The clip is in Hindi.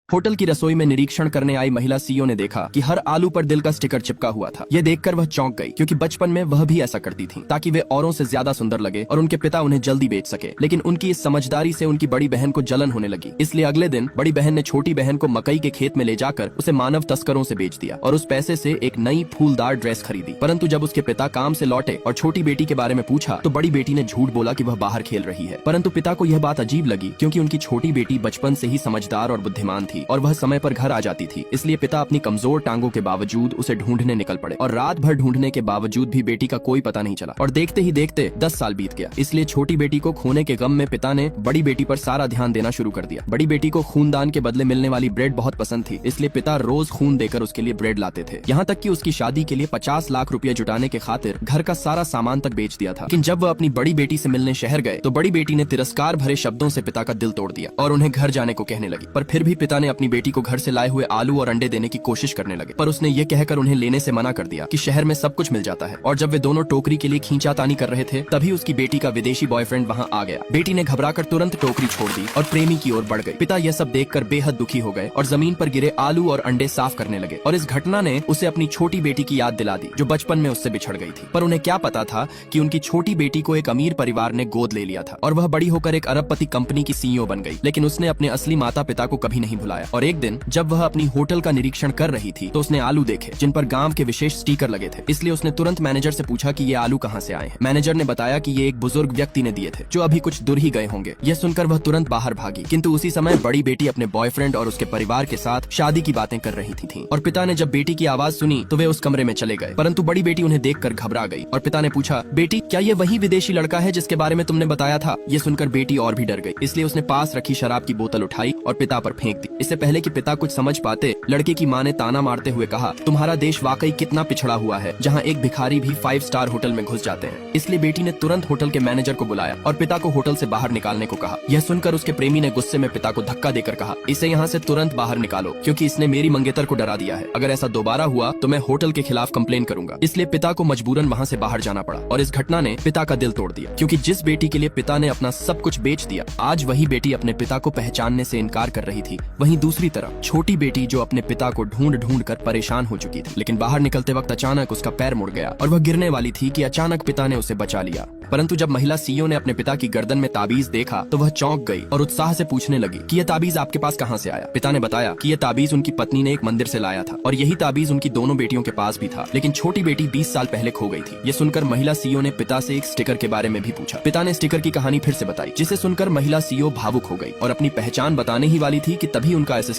होटल की रसोई में निरीक्षण करने आई महिला सीईओ ने देखा कि हर आलू पर दिल का स्टिकर चिपका हुआ था। यह देखकर वह चौंक गई, क्योंकि बचपन में वह भी ऐसा करती थी ताकि वे औरों से ज्यादा सुंदर लगे और उनके पिता उन्हें जल्दी बेच सके। लेकिन उनकी इस समझदारी से उनकी बड़ी बहन को जलन होने लगी। इसलिए अगले दिन बड़ी बहन ने छोटी बहन को मकई के खेत में ले जाकर उसे मानव तस्करों से बेच दिया और उस पैसे से एक नई फूलदार ड्रेस खरीदी। परंतु जब उसके पिता काम से लौटे और छोटी बेटी के बारे में पूछा तो बड़ी बेटी ने झूठ बोला कि वह बाहर खेल रही है। परंतु पिता को यह बात अजीब लगी, क्योंकि उनकी छोटी बेटी बचपन से ही समझदार और बुद्धिमान थी और वह समय पर घर आ जाती थी। इसलिए पिता अपनी कमजोर टांगों के बावजूद उसे ढूंढने निकल पड़े और रात भर ढूंढने के बावजूद भी बेटी का कोई पता नहीं चला और देखते ही देखते 10 साल बीत गया। इसलिए छोटी बेटी को खोने के गम में पिता ने बड़ी बेटी पर सारा ध्यान देना शुरू कर दिया। बड़ी बेटी को खूनदान के बदले मिलने वाली ब्रेड बहुत पसंद थी, इसलिए पिता रोज खून देकर उसके लिए ब्रेड लाते थे। यहाँ तक कि उसकी शादी के लिए 50 लाख रुपया जुटाने के खातिर घर का सारा सामान तक बेच दिया था। लेकिन जब वह अपनी बड़ी बेटी से मिलने शहर गए तो बड़ी बेटी ने तिरस्कार भरे शब्दों से पिता का दिल तोड़ दिया और उन्हें घर जाने को कहने लगी। पर फिर भी पिता ने अपनी बेटी को घर से लाए हुए आलू और अंडे देने की कोशिश करने लगे, पर उसने ये कहकर उन्हें लेने से मना कर दिया कि शहर में सब कुछ मिल जाता है। और जब वे दोनों टोकरी के लिए खींचातानी कर रहे थे तभी उसकी बेटी का विदेशी बॉयफ्रेंड वहां आ गया। बेटी ने घबराकर तुरंत टोकरी छोड़ दी और प्रेमी की ओर बढ़ गई। पिता यह सब देखकर बेहद दुखी हो गए और जमीन पर गिरे आलू और अंडे साफ करने लगे। और इस घटना ने उसे अपनी छोटी बेटी की याद दिला दी जो बचपन में उससे बिछड़ गई थी। पर उन्हें क्या पता था कि उनकी छोटी बेटी को एक अमीर परिवार ने गोद ले लिया था और वह बड़ी होकर एक अरबपति कंपनी की सीईओ बन गई। लेकिन उसने अपने असली माता पिता को कभी नहीं भुलाया। और एक दिन जब वह अपनी होटल का निरीक्षण कर रही थी तो उसने आलू देखे जिन पर गांव के विशेष स्टिकर लगे थे। इसलिए उसने तुरंत मैनेजर से पूछा कि ये आलू कहां से आए हैं। मैनेजर ने बताया कि ये एक बुजुर्ग व्यक्ति ने दिए थे जो अभी कुछ दूर ही गए होंगे। यह सुनकर वह तुरंत बाहर भागी, किंतु उसी समय बड़ी बेटी अपने बॉयफ्रेंड और उसके परिवार के साथ शादी की बातें कर रही थी। और पिता ने जब बेटी की आवाज सुनी तो वे उस कमरे में चले गए, परंतु बड़ी बेटी उन्हें देखकर घबरा गई। और पिता ने पूछा, बेटी क्या ये वही विदेशी लड़का है जिसके बारे में तुमने बताया था? ये सुनकर बेटी और भी डर गई, इसलिए उसने पास रखी शराब की बोतल उठाई और पिता पर फेंक दी। इससे पहले कि पिता कुछ समझ पाते, लड़के की माँ ने ताना मारते हुए कहा, तुम्हारा देश वाकई कितना पिछड़ा हुआ है, जहाँ एक भिखारी भी 5 स्टार होटल में घुस जाते हैं। इसलिए बेटी ने तुरंत होटल के मैनेजर को बुलाया और पिता को होटल से बाहर निकालने को कहा। यह सुनकर उसके प्रेमी ने गुस्से में पिता को धक्का देकर कहा, इसे यहाँ से तुरंत बाहर निकालो, क्योंकि इसने मेरी मंगेतर को डरा दिया है। अगर ऐसा दोबारा हुआ तो मैं होटल के खिलाफ कंप्लेन करूंगा। इसलिए पिता को मजबूरन वहाँ से बाहर जाना पड़ा और इस घटना ने पिता का दिल तोड़ दिया, क्योंकि जिस बेटी के लिए पिता ने अपना सब कुछ बेच दिया, आज वही बेटी अपने पिता को पहचानने से इनकार कर रही थी। वहीं दूसरी तरफ छोटी बेटी जो अपने पिता को ढूंढ ढूंढ कर परेशान हो चुकी थी, लेकिन बाहर निकलते वक्त अचानक उसका पैर मुड़ गया और वह गिरने वाली थी कि अचानक पिता ने उसे बचा लिया। परंतु जब महिला सीईओ ने अपने पिता की गर्दन में ताबीज देखा तो वह चौंक गई और उत्साह से पूछने लगी कि यह ताबीज आपके पास कहां से आया? पिता ने बताया कि यह ताबीज उनकी पत्नी ने एक मंदिर से लाया था और यही ताबीज उनकी दोनों बेटियों के पास भी था, लेकिन छोटी बेटी 20 साल पहले खो गई थी। ये सुनकर महिला सीईओ ने पिता से एक स्टिकर के बारे में भी पूछा। पिता ने स्टिकर की कहानी फिर से बताई, जिसे सुनकर महिला सीईओ भावुक हो गई और अपनी पहचान बताने ही वाली थी कि तभी उनका